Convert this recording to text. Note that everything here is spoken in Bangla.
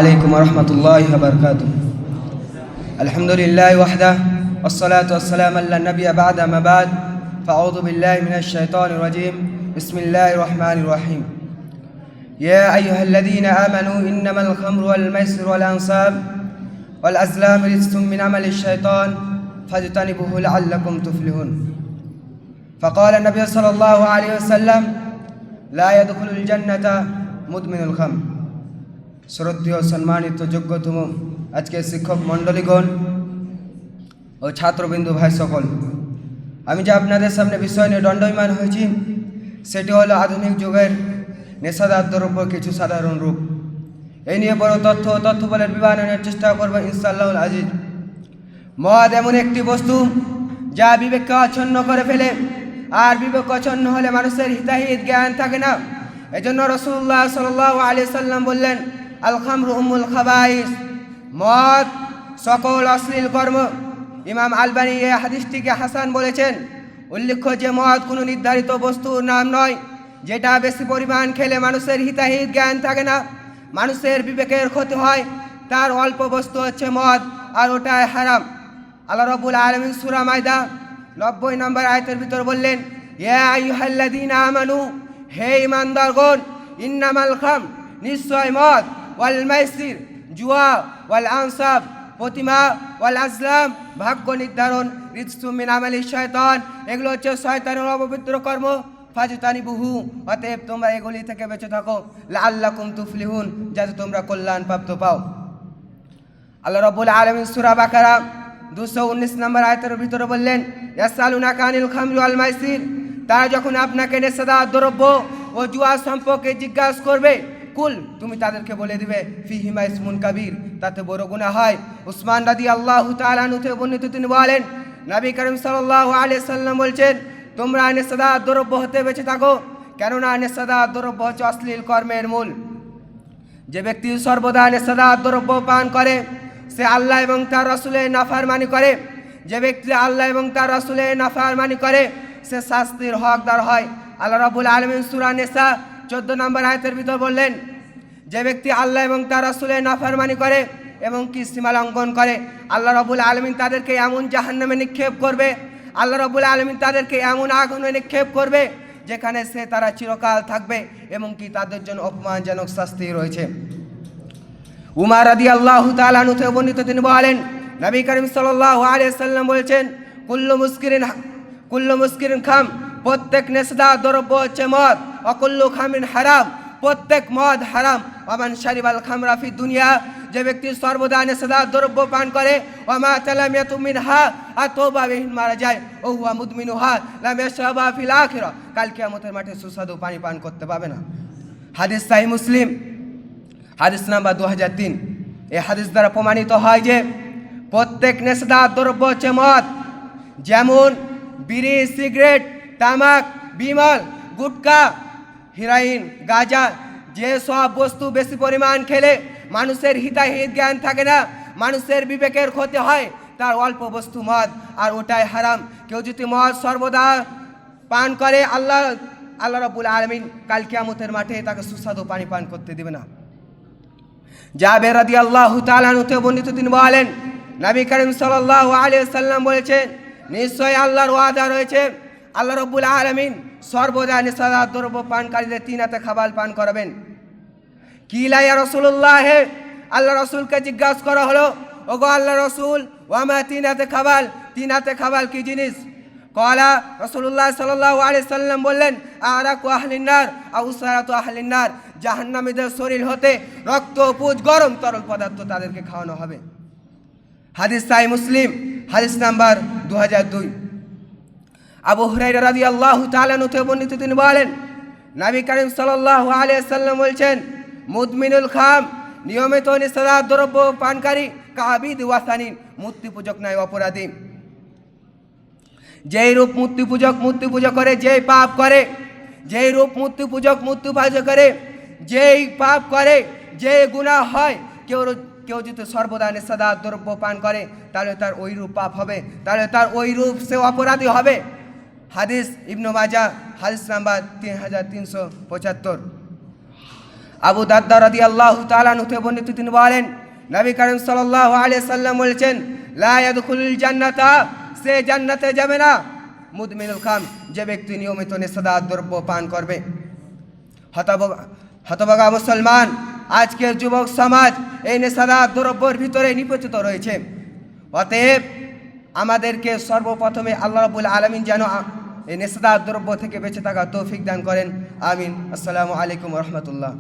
عليكم ورحمة الله وبركاته. الحمد لله وحده والصلاة والسلام على النبي بعد ما بعد فأعوذ بالله من الشيطان الرجيم. بسم الله الرحمن الرحيم. يا أيها الذين آمنوا إنما الخمر والميسر والأنصاب والأزلام رجس من عمل الشيطان فاجتنبوه لعلكم تفلحون. فقال النبي صلى الله عليه وسلم لا يدخل الجنة مدمن الخمر. শ্রদ্ধেয় সম্মানিত যোগ্যতম আজকে শিক্ষক মণ্ডলীগণ ও ছাত্রবৃন্দ ভাই সকল, আমি যে আপনাদের সামনে বিষয় নিয়ে দণ্ডায়মান হয়েছি সেটি হলো আধুনিক যুগের নেশাদার দ্রব্য কিছু সাধারণ রূপ। এই নিয়ে বড় তথ্যবলের বিবরণের চেষ্টা করব ইনশাআল্লাহ আজিজ। মদ এমন একটি বস্তু যা বিবেককে অচ্ছন্ন করে ফেলে, আর বিবেক অচ্ছন্ন হলে মানুষের হিতাহিত জ্ঞান থাকে না। এজন্য রাসূলুল্লাহ সাল্লাল্লাহু আলাইহি সাল্লাম বললেন, আল খামরু উম্মুল খাবাইস, মদ সকল অশ্লীল কর্ম। ইমাম আলবানী এই হাদিসটিকে হাসান বলেছেন। উল্লেখ্য যে মদ কোনো নির্ধারিত বস্তুর নাম নয়, যেটা বেশি পরিমাণ খেলে মানুষের হিতাহিত জ্ঞান থাকে না, মানুষের বিবেকের ক্ষতি হয়। তার অল্প বস্তু হচ্ছে মদ, আর ওটাই হারাম। আল্লাহ রাব্বুল আলামিন সূরা মায়দা 90 নম্বর আয়াতের ভিতর বললেন, ইয়া আইয়ুহাল্লাযীনা আমানু, হে ঈমানদারগণ, ইন্নামাল খামর, নিশ্চয় মদ, ওয়াল মাইসির, জুয়া, ওয়াল আনসাব, প্রতিমা, ওয়াল আজলাম, ভাগ্য নির্ধারণ, রিজসুম মিন আমালি শয়তান, এগুলো হচ্ছে শয়তানের অপবিত্র কর্ম। ফাজতানিবুহু, অতএব তোমরা এগুলি থেকে বেঁচে থাকো। লাআল্লাকুম তুফলিহুন, যাতে তোমরা কল্যাণ প্রাপ্ত পাও। আল্লাহ রাব্বুল আলামিন সূরা বাকারা 219 নম্বর আয়াতের ভিতরে বললেন, ইয়াসআলুনাকা আনিল খামরি ওয়াল মাইসির, তারা যখন আপনাকে নেশাদার দ্রব্য ও জুয়া সম্পর্কে জিজ্ঞাসা করবে, কুল, তুমি তাদেরকে বলে দিবে, ফিহিমা ইসমুন কাবীর, তাতে বড় গুনাহ হয়। উসমান রাদিয়াল্লাহু তাআলা আনহু থেকে বর্ণিত, তিনি বলেন, নবী করিম সাল্লাল্লাহু আলাইহি সাল্লাম বলছেন, তোমরা নেশাদার দ্রব্য হতে বেঁচে থাকো, কেননা নেশাদার দ্রব্য হচ্ছে অশ্লীল কর্মের মূল। যে ব্যক্তি সর্বদা নেশাদার দ্রব্য পান করে সে আল্লাহ এবং তার রাসূলের নাফরমানি করে। যে ব্যক্তি আল্লাহ এবং তার রাসূলের নাফরমানি করে সে শাস্তির হকদার হয়। আল্লাহ রাব্বুল আলামিন সূরা নিসা 14 নম্বর আয়াতের ভিতর বললেন, যে ব্যক্তি আল্লাহ এবং তার রাসূলের নাফরমানি করে এবং কি সীমা লঙ্ঘন করে, আল্লাহ রাব্বুল আলামিন তাদেরকে এমন জাহান্নামে নিক্ষেপ করবে, আল্লাহ রাব্বুল আলামিন তাদেরকে এমন আগুনে নিক্ষেপ করবে যেখানে সে তারা চিরকাল থাকবে এবং কি তাদের জন্য অপমানজনক শাস্তি রয়েছে। উমর রাদিয়াল্লাহু তাআলা আনহু থেকে বর্ণিত, তিনি বলেন, নবী করিম সাল্লাল্লাহু আলাইহি সাল্লাম বলেছেন, কুল্লু মুসকিরিন খাম, প্রত্যেক নেশাদার দ্রব্য হচ্ছে মদ। অকুল্লু খামরিন হারাম, প্রত্যেক মদ হারাম। ওমান শারিবাল খামরা ফি দুনিয়া, যে ব্যক্তি সর্বদা নেশাদার দ্রব্য পান করে, ওমা তালাম ইয়াতুম মিনহা, আর তওবা বিহীন মারা যায়, ও হুয়া মুদমিনুহা লাম ইয়াশরাবা ফিল আখিরা, কাল কিয়ামতের মাঠে সুস্বাদু পানি পান করতে পাবে না। হাদিস সহিহ মুসলিম, হাদিস নাম্বার 2003। এই হাদিস দ্বারা প্রমাণিত হয় যে প্রত্যেক নেশাদার দ্রব্য হচ্ছে মদ। যেমন বিড়ি, সিগারেট, তামাক, বিমল, গুটকা, হেরোইন, গাঁজা, যে সব বস্তু বেশি পরিমাণ খেলে মানুষের হিতাহিত জ্ঞান থাকে না, মানুষের বিবেকের ক্ষতি হয়, তার অল্প বস্তু মদ, আর ওটাই হারাম। কেউ যদি মদ সর্বদা পান করে, আল্লাহ রাব্বুল আলামিন কাল কিয়ামতের মাঠে তাকে সুস্বাদু পানি পান করতে দেবে না। জাবের রাদিয়াল্লাহু তাআলা আনহু থেকে বর্ণিত, তিনি বলেন, নবী করিম সাল্লাল্লাহু আলাইহি সাল্লাম বলেছেন, নিশ্চয় আল্লাহর ওয়াদা রয়েছে, আল্লাহ রাব্বুল আলামিন সর্বদা নেশাদার দ্রব্য পানকারীদের 3 হাতে খাবার পান করাবেন। কিলা ইয়া রাসূলুল্লাহ, আল্লাহ রাসূলকে জিজ্ঞাসা করা হলো, ওগো আল্লাহ রাসূল, ওয়ামা 3 হাতে খাবার, 3 হাতে খাবার কি জিনিস? কলা, রাসূলুল্লাহ সাল্লাল্লাহু আলাইহি সাল্লাম বললেন, আরাকু আহলিন নার আও সারাতু আহলিন নার, জাহান্নামীদের শরীর হতে রক্ত, পুজ, গরম তরল পদার্থ তাদেরকে খাওয়ানো হবে। হাদিস সহিহ মুসলিম, হাদিস নাম্বার 2002। আবু হুরায়রা রাদিয়াল্লাহু তাআলা আনহু থেকে বর্ণিত, তিনি বলেন, নবী করিম সাল্লাল্লাহু আলাইহি সাল্লাম বলেছেন, মুদমিনুল খাম, নিয়মিত নেশাদার দ্রব্য পানকারী, কাবিদ ওয়াসানিন, মূর্তি পূজক নয়, অপরাধী। যেই রূপ মূর্তি পূজা করে, যেই পাপ করে, যেই রূপ মূর্তি পূজক মূর্তি পূজা করে, যেই পাপ করে, যে গুনাহ হয়, কেউ যদি সর্বদা নেশাদার দ্রব্য পান করে তাহলে তার ওই রূপ পাপ হবে, তাহলে তার ওই রূপ সে অপরাধী হবে। হাদিস ইবনে মাজাহ, হাদিস নাম্বার 3375। আবু দারদা রাদিয়াল্লাহু তাআলা আনহু থেকে বর্ণিত, তিনি বলেন নবী করিম সাল্লাল্লাহু আলাইহি সাল্লাম বলেছেন, লা ইয়াদখুলুল জান্নাতা, সে জান্নাতে যাবে না, মুদমিনুল খাম, যে ব্যক্তি নিয়মিত নেশাদার দ্রব্য পান করবে। হতভাগা মুসলমান, আজকের যুবক সমাজ এই নেশাদার দ্রব্যের ভিতরে নিপতিত রয়েছে। অতএব আমাদেরকে সর্বপ্রথমে আল্লাহ রাব্বুল আলামিন যেন এই নেশাদার দ্রব্য থেকে বেঁচে থাকার তৌফিক দান করেন। আমিন। আসসালামু আলাইকুম ওয়া রাহমাতুল্লাহ।